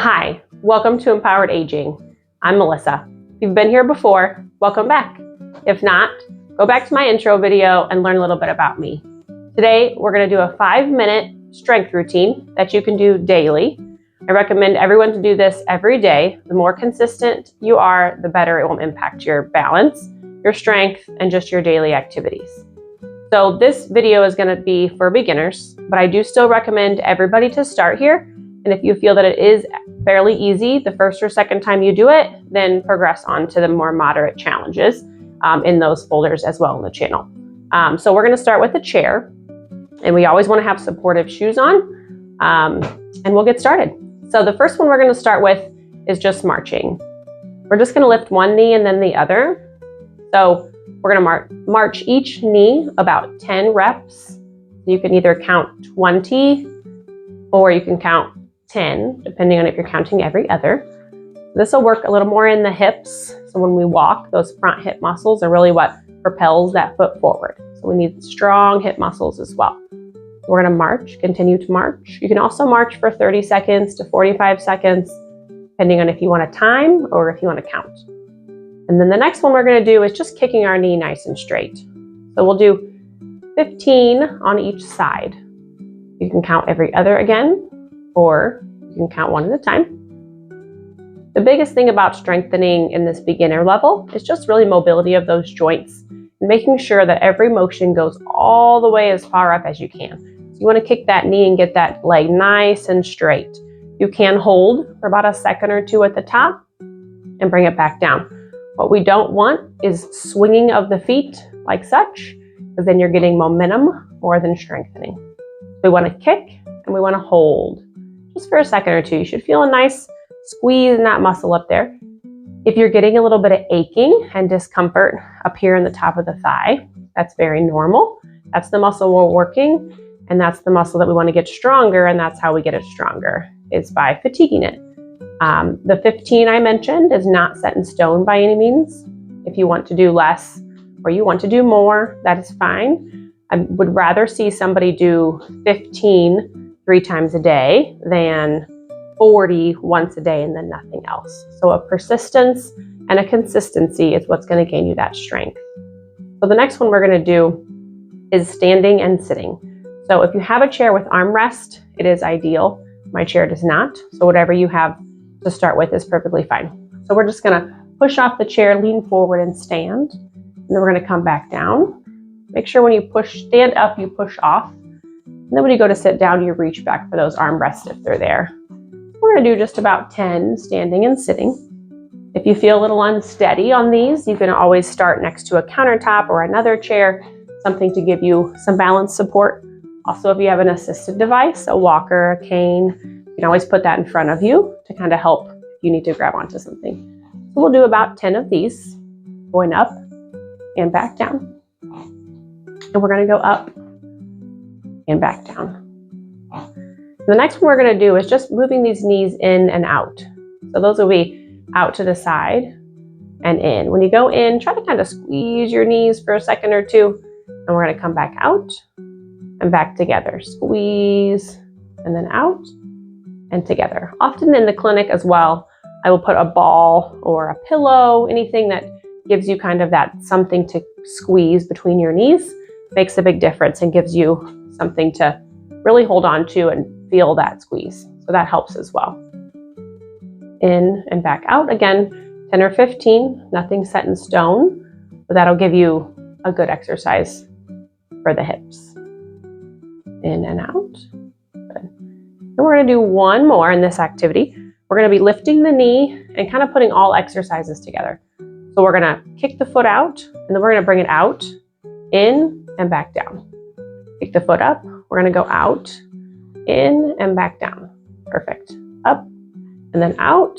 Hi, welcome to Empowered Aging. I'm Melissa. If you've been here before, welcome back. If not, go back to my intro video and learn a little bit about me. Today, we're going to do a 5-minute strength routine that you can do daily. I recommend everyone to do this every day. The more consistent you are, the better it will impact your balance, your strength, and just your daily activities. So this video is going to be for beginners, but I do still recommend everybody to start here. And if you feel that it is fairly easy the first or second time you do it, then progress on to the more moderate challenges in those folders as well in the channel. So we're going to start with the chair, and we always want to have supportive shoes on, and we'll get started. So the first one we're going to start with is just marching. We're just going to lift one knee and then the other. So we're going to march each knee about 10 reps. You can either count 20 or you can count 10, depending on if you're counting every other. This will work a little more in the hips. So when we walk, those front hip muscles are really what propels that foot forward. So we need strong hip muscles as well. We're going to march, continue to march. You can also march for 30 seconds to 45 seconds, depending on if you want to time or if you want to count. And then the next one we're going to do is just kicking our knee nice and straight. So we'll do 15 on each side. You can count every other again, or you can count one at a time. The biggest thing about strengthening in this beginner level is just really mobility of those joints and making sure that every motion goes all the way as far up as you can. So you want to kick that knee and get that leg nice and straight. You can hold for about a second or two at the top and bring it back down. What we don't want is swinging of the feet like such, because then you're getting momentum more than strengthening. We want to kick and we want to hold just for a second or two. You should feel a nice squeeze in that muscle up there. If you're getting a little bit of aching and discomfort up here in the top of the thigh, that's very normal. That's the muscle we're working, and that's the muscle that we want to get stronger, and that's how we get it stronger, is by fatiguing it. The 15 I mentioned is not set in stone by any means. If you want to do less or you want to do more, that is fine. I would rather see somebody do 15 3 times a day than 40 once a day and then nothing else. So a persistence and a consistency is what's going to gain you that strength. So the next one we're going to do is standing and sitting. So if you have a chair with armrest, it is ideal. My chair does not. So whatever you have to start with is perfectly fine. So we're just going to push off the chair, lean forward and stand. And then we're going to come back down. Make sure when you stand up, you push off. And then when you go to sit down, you reach back for those armrests if they're there. We're going to do just about 10 standing and sitting. If you feel a little unsteady on these, you can always start next to a countertop or another chair, something to give you some balance support. Also, if you have an assisted device, a walker, a cane, you can always put that in front of you to kind of help if you need to grab onto something. So we'll do about 10 of these, going up and back down. And we're going to go up and back down. The next one we're going to do is just moving these knees in and out. So those will be out to the side and in. When you go in, try to kind of squeeze your knees for a second or two, and we're going to come back out and back together. Squeeze and then out and together. Often in the clinic as well, I will put a ball or a pillow, anything that gives you kind of that something to squeeze between your knees. Makes a big difference and gives you something to really hold on to and feel that squeeze. So that helps as well. In and back out. Again, 10 or 15, nothing set in stone, but that'll give you a good exercise for the hips. In and out. Good. And we're going to do one more in this activity. We're going to be lifting the knee and kind of putting all exercises together. So we're going to kick the foot out, and then we're going to bring it out, in and back down. Kick the foot up. We're going to go out, in and back down. Perfect. Up and then out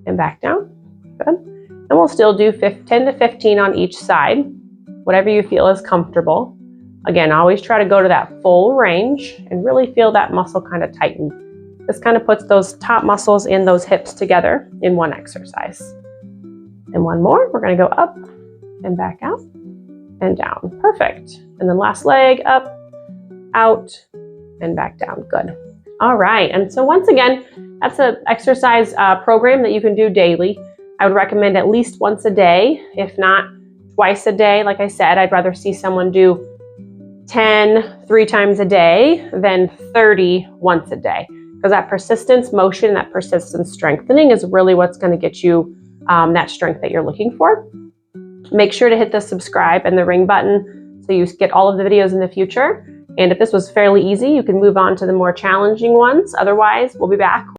and back down. Good. And we'll still do 10 to 15 on each side, whatever you feel is comfortable. Again, always try to go to that full range and really feel that muscle kind of tighten. This kind of puts those top muscles in those hips together in one exercise. And one more. We're going to go up and back out and down. Perfect. And then last leg, up, out, and back down. Good. All right. And so once again, That's an exercise program that you can do daily. I would recommend at least once a day, if not twice a day. Like I said, I'd rather see someone do 10 3 times a day than 30 once a day, because that persistence motion, that persistence strengthening is really what's going to get you that strength that you're looking for. Make sure to hit the subscribe and the ring button so you get all of the videos in the future. And if this was fairly easy, you can move on to the more challenging ones. Otherwise, we'll be back